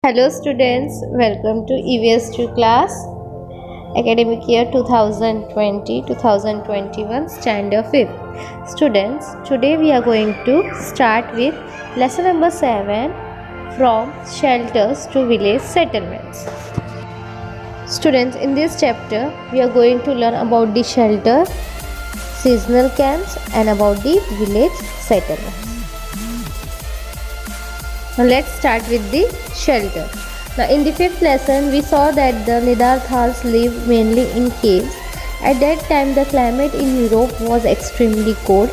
Hello students, welcome to EVS2 class, academic year 2020-2021, standard 5th. Students, today we are going to start with lesson number 7, from shelters to village settlements. Students, in this chapter we are going to learn about the shelter, seasonal camps and about the village settlements. Now let's start with the shelter. Now in the 5th lesson we saw that the Neanderthals lived mainly in caves. At that time the climate in Europe was extremely cold.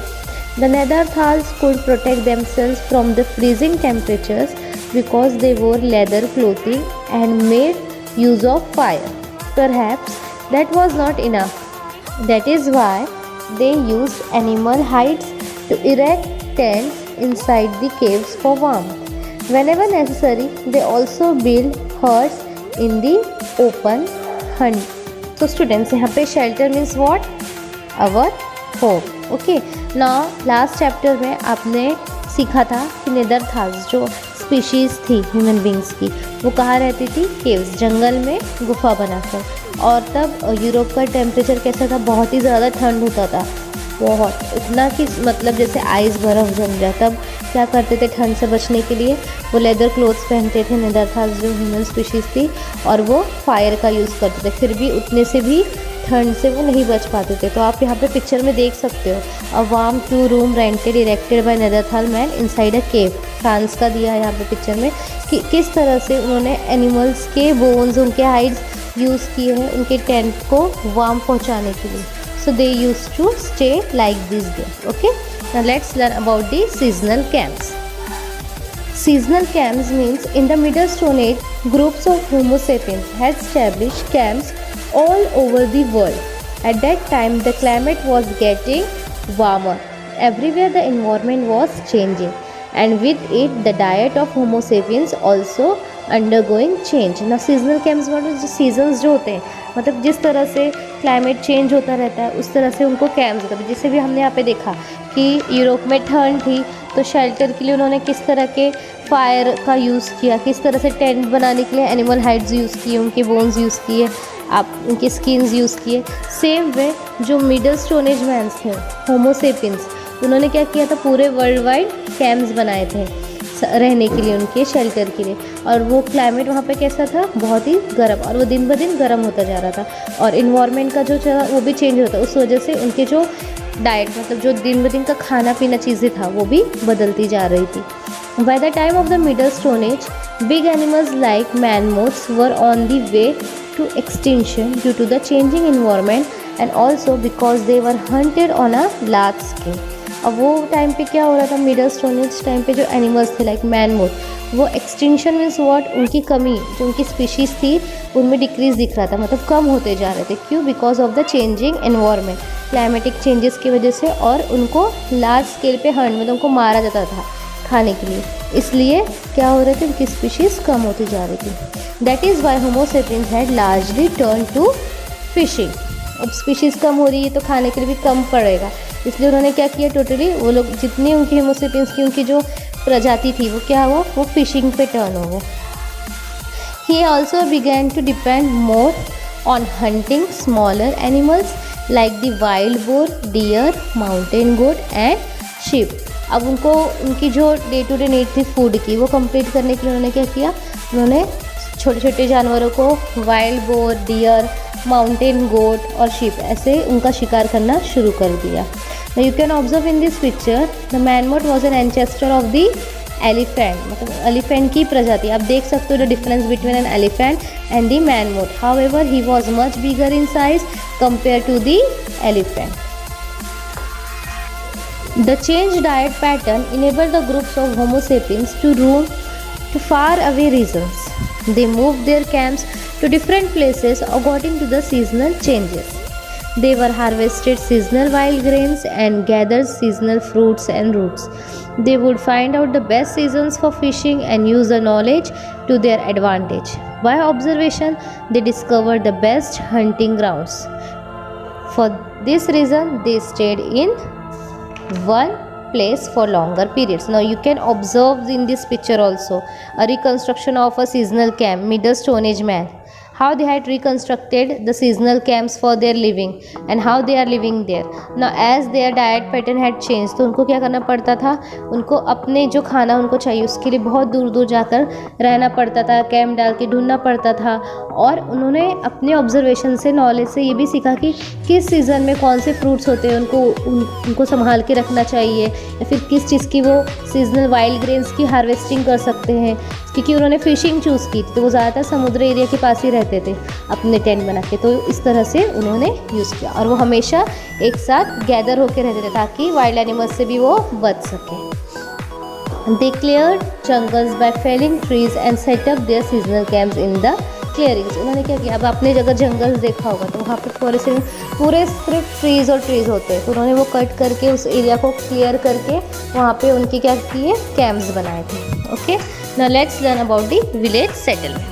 The Neanderthals could protect themselves from the freezing temperatures because they wore leather clothing and made use of fire. Perhaps that was not enough. That is why they used animal hides to erect tents inside the caves for warmth. Whenever necessary, they also build huts in the open hunt. So students, यहाँ पे shelter means what? Our home. Okay. Now last chapter में आपने सीखा था कि नेदरथाल्स जो species थी human beings की, वो कहाँ रहती थी? केव्स, जंगल में गुफा बनाकर. और तब यूरोप का टेम्परेचर कैसा था? बहुत ही ज़्यादा ठंड होता था, बहुत इतना कि मतलब जैसे आइस बर्फ़ जम जाए. तब क्या करते थे ठंड से बचने के लिए? वो लेदर क्लोथ्स पहनते थे नेदरथाल्स जो ह्यूमन स्पीशीज़ थी, और वो फायर का यूज़ करते थे. फिर भी उतने से भी ठंड से वो नहीं बच पाते थे. तो आप यहाँ पे पिक्चर में देख सकते हो, a warm 2 room rented erected by Neanderthal man inside a cave. France का दिया है यहाँ पे पिक्चर में कि किस तरह से उन्होंने एनिमल्स के बोन्स, उनके हाइड्स यूज़ किए हैं उनके टेंट को वार्म पहुँचाने के लिए. So they used to stay like this there. Okay. Now let's learn about the seasonal camps. Seasonal camps means in the Middle Stone Age, groups of Homo sapiens had established camps all over the world. At that time, the climate was getting warmer. Everywhere the environment was changing, and with it, the diet of Homo sapiens also undergoing change. Now seasonal camps मतलब जो seasons जो होते हैं, मतलब जिस तरह से climate change होता रहता है उस तरह से उनको कैंप्स होते हैं. जैसे भी हमने यहाँ पे देखा कि यूरोप में ठंड थी, तो शेल्टर के लिए उन्होंने किस तरह के फायर का यूज़ किया, किस तरह से टेंट बनाने के लिए एनिमल हाइड्स यूज़ किए, उनके बोन्स यूज़ किए, आप उनके स्किन्स यूज़ किए. सेम वे जो मिडल स्टोन एज मैंस थे, होमो सेपियंस, उन्होंने क्या किया था? पूरे वर्ल्ड वाइड कैंप्स बनाए थे रहने के लिए, उनके शेल्टर के लिए. और वो क्लाइमेट वहाँ पे कैसा था? बहुत ही गर्म, और वो दिन ब दिन गर्म होता जा रहा था, और इन्वायरमेंट का जो चला वो भी चेंज होता. उस वजह से उनके जो डाइट, मतलब जो दिन ब दिन का खाना पीना चीज़ें था, वो भी बदलती जा रही थी. By the time of the middle stone age, big animals like mammoths were on the way to extinction due to the changing environment and also because they were hunted on a large scale. अब वो time पे क्या हो रहा था? Middle stone as time पे जो animals थे लाइक मैमोथ, वो एक्सटिंक्शन मीन्स व्हाट? उनकी कमी, जो उनकी स्पीशीज़ थी उनमें डिक्रीज़ दिख रहा था, मतलब कम होते जा रहे थे. क्यों? Because of the changing environment, climatic changes की वजह से. और उनको लार्ज स्केल पे हंट, मतलब उनको मारा जाता था खाने के लिए, इसलिए क्या हो रहे थे? उनकी स्पीशीज़ कम होती जा रही थी. That is why Homo sapiens had largely turn to fishing. अब स्पीशीज़ कम हो रही है तो खाने के लिए भी कम पड़ेगा, इसलिए उन्होंने क्या किया? टोटली वो लोग जितनी उनकी होमो सेपियंस की उनकी जो प्रजाति थी, वो क्या हुआ? वो फिशिंग पे टर्न हो गए. He also began to depend more on hunting smaller animals like the wild boar, deer, mountain goat and sheep. अब उनको उनकी जो डे टू डे नीड थी फूड की, वो कंप्लीट करने के लिए उन्होंने क्या किया? उन्होंने छोटे छोटे जानवरों को wild boar, deer, mountain goat और शिप, ऐसे उनका शिकार करना शुरू कर दिया. Now you can observe in this picture the mammoth was an ancestor of the elephant. मतलब एलिफेंट की प्रजाति. आप देख सकते हो the difference between an elephant and the mammoth. However he was much bigger in size compare to the elephant. The change diet pattern enabled the groups of Homo sapiens to roam to far away regions. They moved their camps to different places according to the seasonal changes. They were harvested seasonal wild grains and gathered seasonal fruits and roots. They would find out the best seasons for fishing and use the knowledge to their advantage. By observation, they discovered the best hunting grounds. For this reason, they stayed in one place for longer periods. Now you can observe in this picture also a reconstruction of a seasonal camp, Middle Stone Age man, how they had reconstructed the seasonal camps for their living and how they are living there. Now as their diet pattern had changed, तो उनको क्या करना पड़ता था, उनको अपने जो खाना उनको चाहिए उसके लिए बहुत दूर दूर जाकर रहना पड़ता था, कैंप डाल के ढूंढना पड़ता था। और उन्होंने अपने ऑब्जर्वेशन से, नॉलेज से ये भी सीखा कि किस सीज़न में कौन से फ्रूट्स होते हैं उनको संभाल के रखना चाहिए, या फिर किस चीज़ की वो सीजनल वाइल्ड ग्रेन्स की हार्वेस्टिंग कर सकते हैं। क्योंकि उन्होंने फ़िशिंग चूज़ की थी तो वो ज़्यादातर समुद्र एरिया के पास ही रहते थे अपने टेंट बना के, तो इस तरह से उन्होंने यूज़ किया। और वो हमेशा एक साथ गैदर होकर रहते थे ताकि वाइल्ड एनिमल्स से भी वो बच सकें। They cleared jungles by felling trees and set up their seasonal camps in the clearings. उन्होंने क्या किया, अब आपने जगह जंगल्स देखा होगा तो वहाँ पे फॉरेस्ट पूरे सिर्फ ट्रीज़ और ट्रीज़ होते हैं, तो उन्होंने वो कट करके उस एरिया को क्लियर करके वहाँ पे उनके क्या किए, कैंप्स बनाए थे। Okay, now let's learn about the village settlement.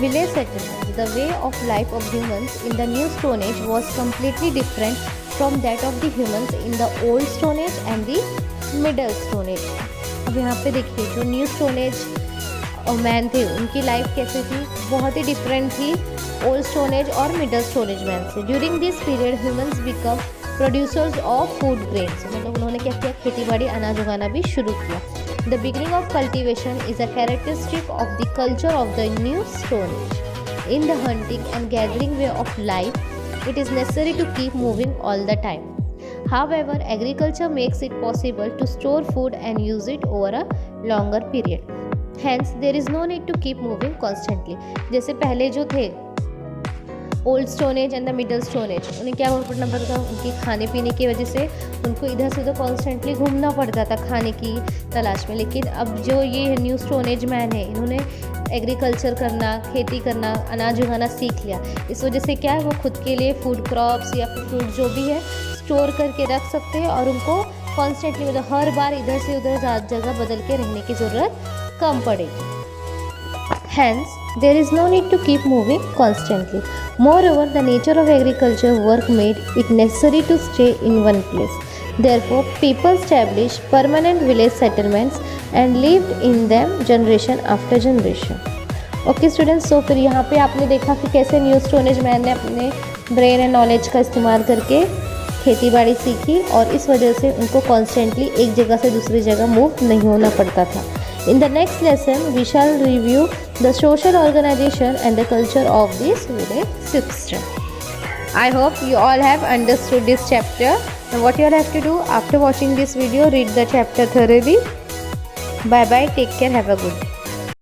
Village settlement, the way of life of humans in the New Stone Age was completely different from that of the humans in the Old Stone Age and the Middle Stone Age. अब यहाँ पे देखिए जो new stone as man थे उनकी life कैसे थी, बहुत ही डिफरेंट थी ओल्ड स्टोन एज और मिडल स्टोन एज मैन से। During this period humans become producers of food grains, मतलब उन्होंने क्या किया, खेती बाड़ी अनाज उगाना भी शुरू किया। The beginning of cultivation is a characteristic of the culture of the new stone age. In the hunting and gathering way of life it is necessary to keep moving all the time. However, agriculture makes it possible to store food and use it over a longer period. Hence, there is no need to keep moving constantly. जैसे पहले जो थे old stone age and the middle stone as, उन्हें क्या करना पड़ता था, उनके खाने पीने की वजह से उनको इधर से उधर कॉन्स्टेंटली घूमना पड़ता था खाने की तलाश में। लेकिन अब जो ये न्यू स्टोन एज मैन है, इन्होंने एग्रीकल्चर करना, खेती करना, अनाज उगाना सीख लिया। इस वजह से क्या है, वो खुद के लिए फूड क्रॉप्स या फिर फ्रूट जो भी है स्टोर करके रख सकते हैं और उनको कॉन्स्टेंटली, मतलब हर बार इधर से उधर जगह बदल के रहने की ज़रूरत कम पड़ेगी। Hence, there is no need to keep moving constantly. Moreover, the nature of agriculture work made it necessary to stay in one place. Therefore, people established permanent village settlements and lived in them generation after generation. Okay students, so फिर यहाँ पे आपने देखा कि कैसे new stone as man ने अपने brain and knowledge का इस्तेमाल करके खेती बाड़ी सीखी और इस वजह से उनको कॉन्स्टेंटली एक जगह से दूसरी जगह मूव नहीं होना पड़ता था। In the next lesson, we shall review the social organization and the culture of this village system. I hope you all have understood this chapter. Now what you all have to do after watching this video, read the chapter thoroughly. Bye bye, take care, have a good day.